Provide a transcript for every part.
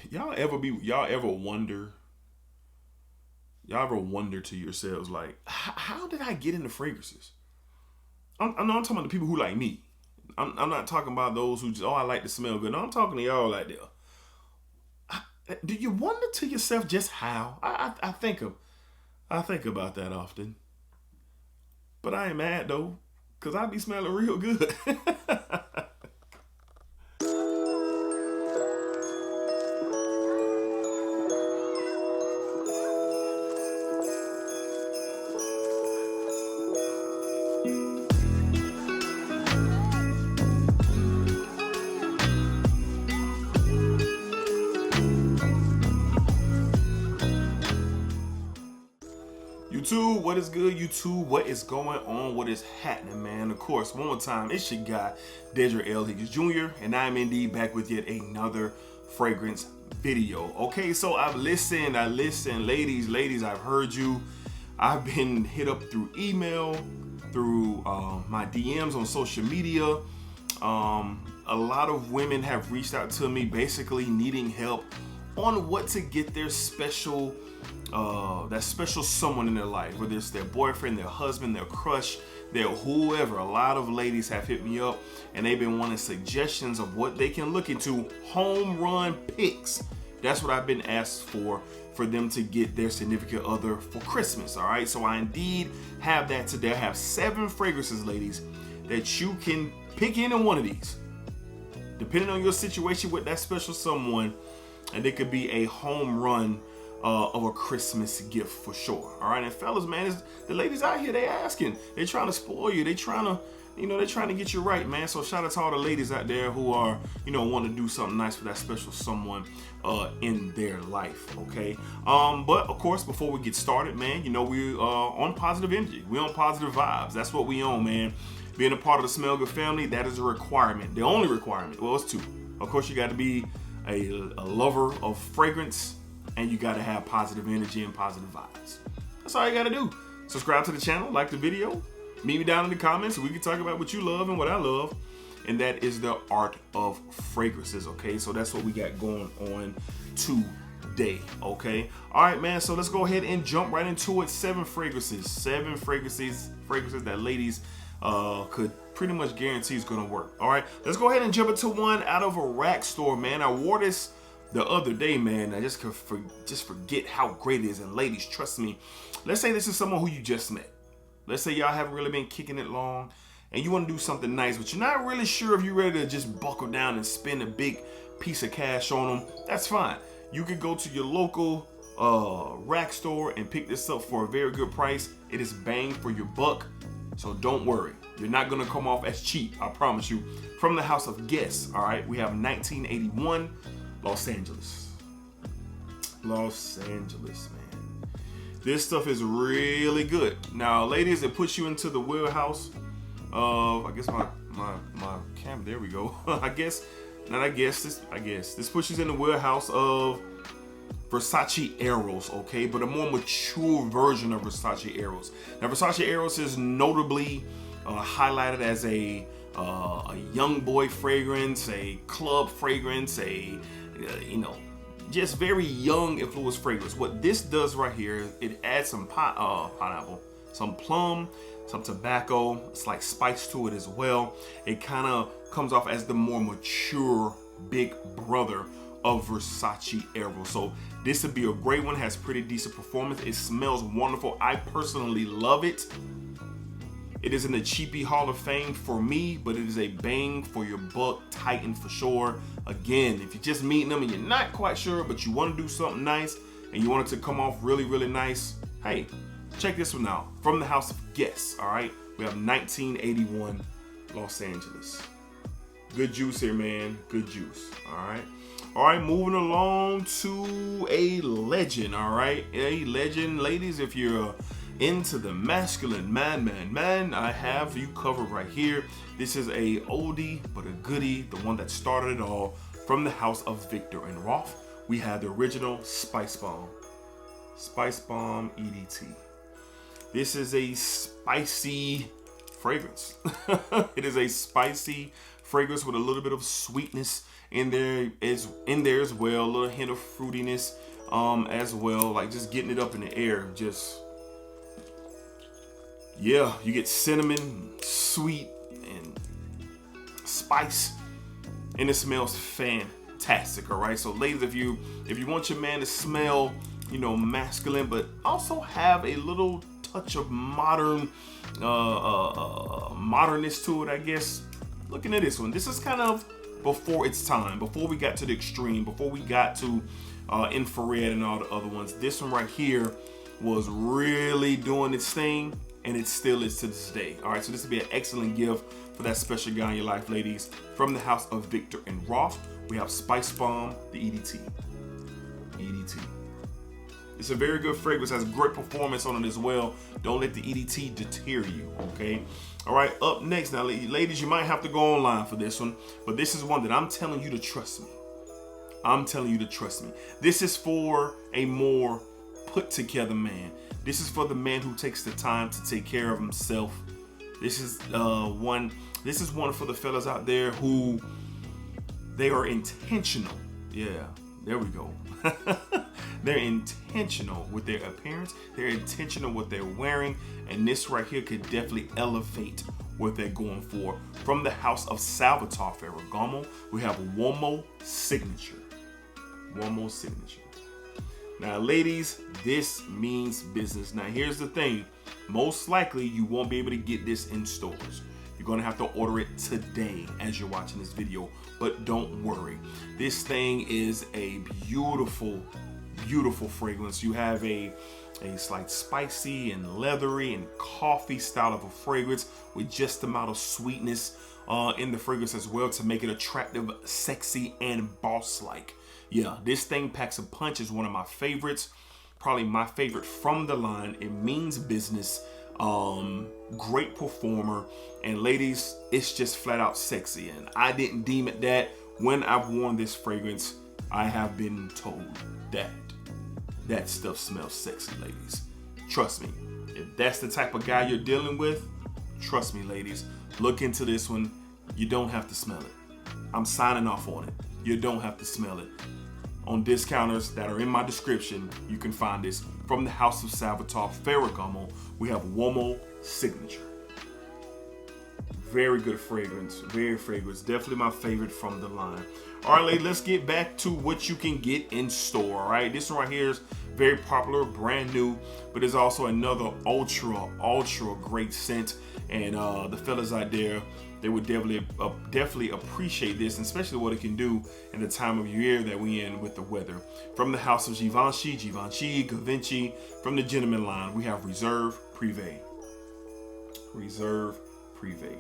y'all ever wonder to yourselves, like, how did I get into fragrances? I know I'm talking about the people who like me. I'm not talking about those who just, oh, I like to smell good. No, I'm talking to y'all like that. Do you wonder to yourself just how? I think about that often. But I ain't mad though, cause I be smelling real good. YouTube, what is good? YouTube, what is going on? What is happening, man? Of course, one more time, it's your guy, Dedra L. Higgins Jr., and I'm indeed back with yet another fragrance video. Okay, so I listened, ladies, I've heard you. I've been hit up through email, through my DMs on social media. A lot of women have reached out to me basically needing help on what to get their special that special someone in their life, whether it's their boyfriend, their husband, their crush, their whoever. A lot of ladies have hit me up and they've been wanting suggestions of what they can look into, home run picks. That's what I've been asked for them to get their significant other for Christmas. All right, so I indeed have that today. I have 7 fragrances, ladies, that you can pick any one of these depending on your situation with that special someone, and it could be a home run of a Christmas gift for sure. All right, and fellas, man, the ladies out here, they asking, they trying to spoil you, they trying to, they're trying to get you right, man. So shout out to all the ladies out there who are, want to do something nice for that special someone in their life. Okay, but of course, before we get started, man, we on positive energy, we on positive vibes. That's what we on, man. Being a part of the Smell Good family, that is a requirement. The only requirement. Well, it's 2. Of course, you got to be a lover of fragrance, and you got to have positive energy and positive vibes. That's all you got to do. Subscribe to the channel, like the video, meet me down in the comments so we can talk about what you love and what I love. And that is the art of fragrances, okay? So that's what we got going on today, okay? All right, man, so let's go ahead and jump right into it. 7 fragrances. 7 fragrances that ladies could pretty much guarantee is gonna work. All right, let's go ahead and jump into one out of a rack store, man. I wore this the other day, man. I just forget how great it is. And ladies, trust me, let's say this is someone who you just met. Let's say y'all haven't really been kicking it long and you want to do something nice, but you're not really sure if you're ready to just buckle down and spend a big piece of cash on them. That's fine. You could go to your local rack store and pick this up for a very good price. It is bang for your buck. So don't worry, you're not gonna come off as cheap, I promise you. From the house of Guess, all right, we have 1981, Los Angeles. Los Angeles, man. This stuff is really good. Now, ladies, it puts you into the wheelhouse of, I guess my camera, there we go. This pushes you in the wheelhouse of Versace Eros, okay, but a more mature version of Versace Eros. Now, Versace Eros is notably highlighted as a young boy fragrance, a club fragrance, just very young influence fragrance. What this does right here, it adds some pineapple, some plum, some tobacco, it's like spice to it as well. It kind of comes off as the more mature big brother of Versace Eros. So this would be a great one, has pretty decent performance. It smells wonderful. I personally love it. It is in the cheapy Hall of Fame for me, but it is a bang for your buck titan for sure. Again, if you're just meeting them and you're not quite sure, but you want to do something nice and you want it to come off really, really nice, hey, check this one out. From the house of Guess, all right? We have 1981 Los Angeles. Good juice here, man. Good juice, all right? All right, moving along to a legend, all right? A legend, ladies, if you're into the masculine man, I have you covered right here. This is a oldie but a goodie, the one that started it all. From the house of Viktor and Rolf, we have the original Spicebomb EDT. This is a spicy fragrance. It is a spicy fragrance with a little bit of sweetness in there as well. A little hint of fruitiness as well, like just getting it up in the air. Just, yeah, you get cinnamon, sweet, and spice, and it smells fantastic. All right, so ladies, if you want your man to smell, you know, masculine, but also have a little touch of modernness to it, I guess. Looking at this one, this is kind of before its time, before we got to the extreme, before we got to infrared and all the other ones. This one right here was really doing its thing, and it still is to this day. All right, so this would be an excellent gift for that special guy in your life, ladies. From the house of Victor and Roth, we have Spicebomb, the EDT. EDT. It's a very good fragrance, has great performance on it as well. Don't let the EDT deter you, okay? All right, up next, now ladies, you might have to go online for this one, but this is one that I'm telling you to trust me. I'm telling you to trust me. This is for a more put together man. This is for the man who takes the time to take care of himself. This is one for the fellas out there who they are intentional. Yeah, there we go. They're intentional with their appearance. They're intentional with what they're wearing. And this right here could definitely elevate what they're going for. From the house of Salvatore Ferragamo, we have Uomo Signature. Uomo Signature. Now, ladies, this means business. Now, here's the thing. Most likely, you won't be able to get this in stores. You're going to have to order it today as you're watching this video. But don't worry. This thing is a beautiful, beautiful fragrance. You have a slight spicy and leathery and coffee style of a fragrance with just the amount of sweetness in the fragrance as well to make it attractive, sexy, and boss-like. Yeah, this thing packs a punch. Is one of my favorites. Probably my favorite from the line. It means business. Great performer, and ladies, it's just flat out sexy, and I didn't deem it that. When I've worn this fragrance, I have been told that stuff smells sexy, ladies. Trust me, if that's the type of guy you're dealing with, trust me, ladies, look into this one. You don't have to smell it. I'm signing off on it. You don't have to smell it. On discounters that are in my description, you can find this. From the house of Salvatore Ferragamo, we have Uomo Signature. Very good fragrance, very fragrance. Definitely my favorite from the line. All right, ladies, let's get back to what you can get in store. All right, this one right here is very popular, brand new, but it's also another ultra great scent. And the fellas out there, they would definitely appreciate this, especially what it can do in the time of year that we in with the weather. From the house of Givenchy, Givenchy. From the gentleman line, we have Reserve Privee. Reserve Privee.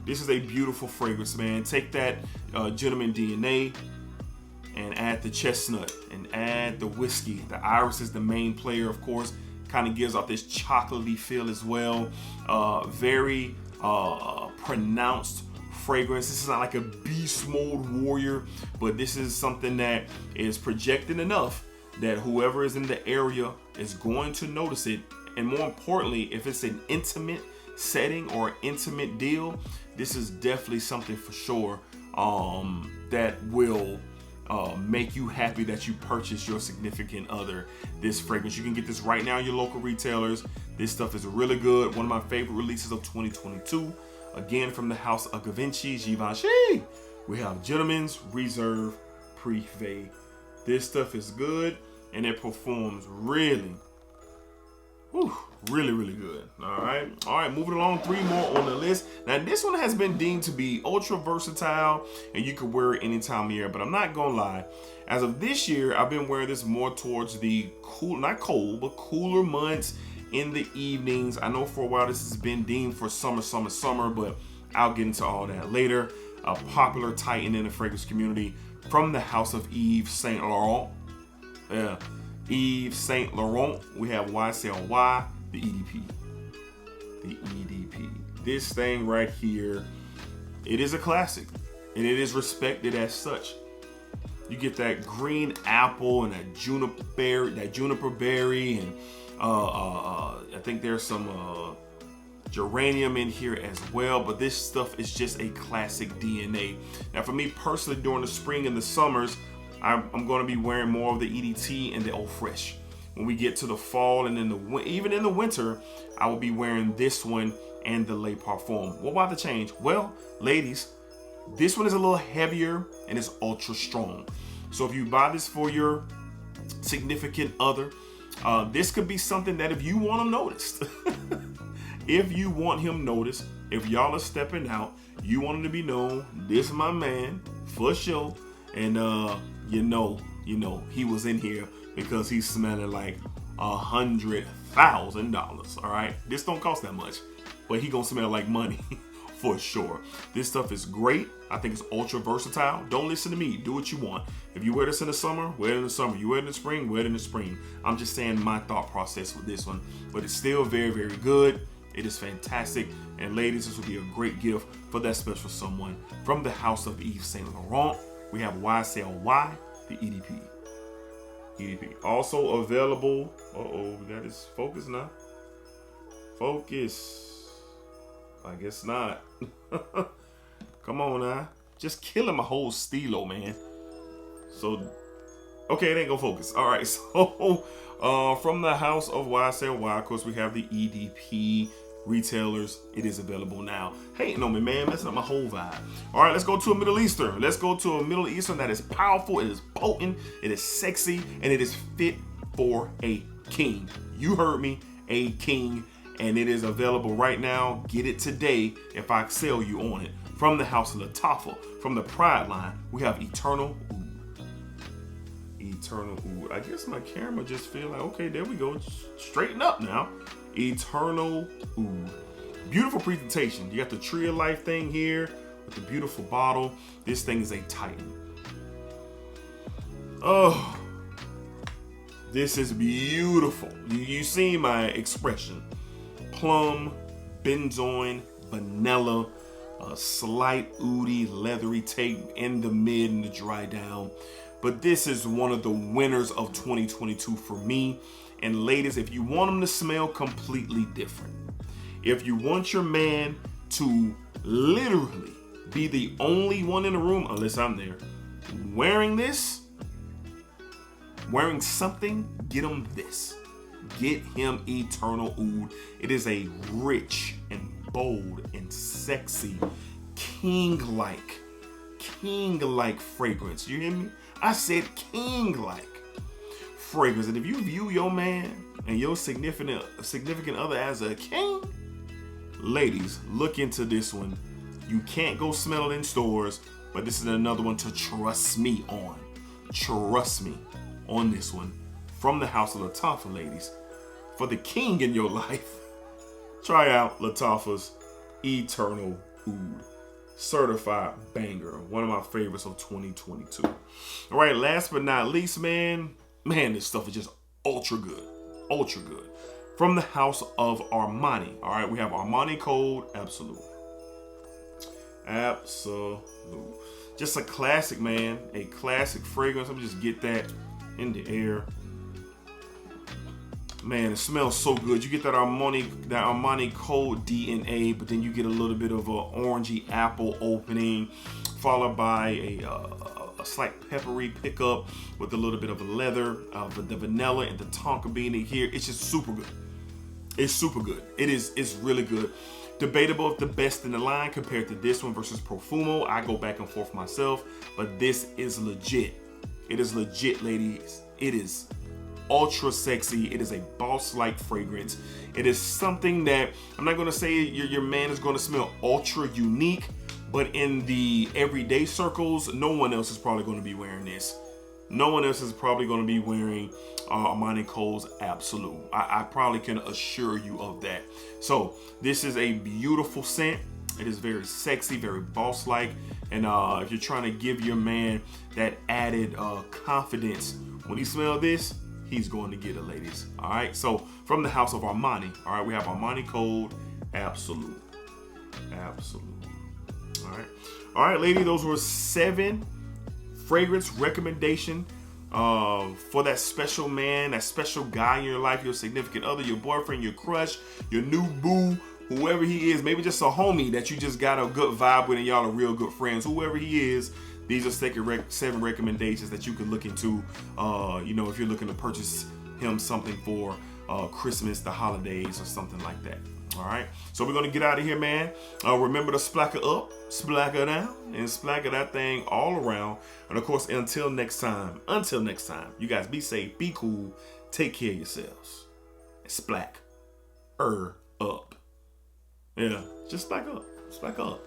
This is a beautiful fragrance, man. Take that gentleman DNA and add the chestnut and add the whiskey. The iris is the main player, of course. Kind of gives off this chocolatey feel as well. Very pronounced fragrance. This is not like a beast mode warrior, but this is something that is projected enough that whoever is in the area is going to notice it. And more importantly, if it's an intimate setting or an intimate deal, this is definitely something for sure that will make you happy that you purchased your significant other this fragrance. You can get this right now in your local retailers. This stuff is really good. One of my favorite releases of 2022. Again, from the house of Givenchy, we have Gentleman's Reserve Privee. This stuff is good, and it performs really good. All right, moving along, 3 more on the list. Now, this one has been deemed to be ultra versatile, and you can wear it any time of year, but I'm not gonna lie. As of this year, I've been wearing this more towards the cool, not cold, but cooler months in the evenings. I know for a while this has been deemed for summer, but I'll get into all that later. A popular titan in the fragrance community. From the house of Yves Saint Laurent. Yves Saint Laurent, we have YSLY, the EDP. The EDP. This thing right here, it is a classic, and it is respected as such. You get that green apple and that juniper berry, and I think there's some geranium in here as well, but this stuff is just a classic DNA. Now for me personally, during the spring and the summers, I'm going to be wearing more of the EDT and the Eau Fraiche. When we get to the fall and even in the winter, I will be wearing this one and the Le Parfum. What about the change? Well, ladies, this one is a little heavier and it's ultra strong. So if you buy this for your significant other, this could be something that if you want him noticed, if you want him noticed, if y'all are stepping out, you want him to be known, this is my man, for sure. And you know, he was in here because he's smelling like $100,000. All right, this don't cost that much, but he gonna smell like money for sure. This stuff is great. I think it's ultra versatile. Don't listen to me. Do what you want. If you wear this in the summer, wear it in the summer. You wear it in the spring, wear it in the spring. I'm just saying my thought process with this one, but it's still very, very good. It is fantastic. And ladies, this will be a great gift for that special someone. From the house of Yves Saint Laurent, we have YSLY, the EDP. Also available. That is focus now. Focus. I guess not. Come on now. Just killing my whole stilo, man. So, okay, it ain't gonna focus. All right, so from the house of YSLY, of course, we have the EDP retailers. It is available now. Hating on me, man, messing up my whole vibe. All right, let's go to a Middle Eastern. Let's go to a Middle Eastern that is powerful, it is potent, it is sexy, and it is fit for a king. You heard me, a king, and it is available right now. Get it today if I sell you on it. From the house of Lattafa, from the Pride line, we have Eternal Oud. Eternal Oud. I guess my camera just feel like, okay, there we go. Straighten up now. Eternal Oud. Beautiful presentation. You got the Tree of Life thing here with the beautiful bottle. This thing is a titan. Oh, this is beautiful. You see my expression. Plum, benzoin, vanilla, a slight oudy, leathery take in the mid and the dry down. But this is one of the winners of 2022 for me. And ladies, if you want them to smell completely different, if you want your man to literally be the only one in the room, unless I'm there, wearing this, wearing something, get him this. Get him Eternal Oud. It is a rich and bold and sexy, king-like fragrance. You hear me? I said king-like fragrance. And if you view your man and your significant other as a king, ladies, look into this one. You can't go smell it in stores, but this is another one to trust me on. Trust me on this one. From the house of Lattafa, ladies. For the king in your life, try out Lattafa's Eternal Oud. Certified banger. One of my favorites of 2022. All right, last but not least, man, this stuff is just ultra good. Ultra good. From the house of Armani. All right, we have Armani Code Absolu. Absolu. Just a classic, man. A classic fragrance. Let me just get that in the air. Man, it smells so good. You get that Armani Code DNA, but then you get a little bit of a orangey apple opening, followed by a slight peppery pickup with a little bit of leather, the vanilla and the tonka bean in here. It's just super good. It's super good. It's really good. Debatable if the best in the line compared to this one versus Profumo. I go back and forth myself, but this is legit. It is legit, ladies. It is ultra sexy. It is a boss-like fragrance. It is something that I'm not going to say your man is going to smell ultra unique, but in the everyday circles, no one else is probably going to be wearing this. No one else is probably going to be wearing Armani Code's Absolu. I probably can assure you of that. So this is a beautiful scent. It is very sexy, very boss-like. And if you're trying to give your man that added confidence, when he smells this, he's going to get it, ladies. All right. So from the house of Armani, all right, we have Armani Code Absolu. Absolu. All right, lady. Those were 7 fragrance recommendation for that special man, that special guy in your life, your significant other, your boyfriend, your crush, your new boo, whoever he is, maybe just a homie that you just got a good vibe with and y'all are real good friends, whoever he is, these are 7 recommendations that you can look into, you know, if you're looking to purchase him something for Christmas, the holidays, or something like that. All right, so we're gonna get out of here, man. Remember to splacker up, splacker down, and splacker that thing all around. And of course, until next time, you guys be safe, be cool, take care of yourselves, and splack up. Yeah, just splack up.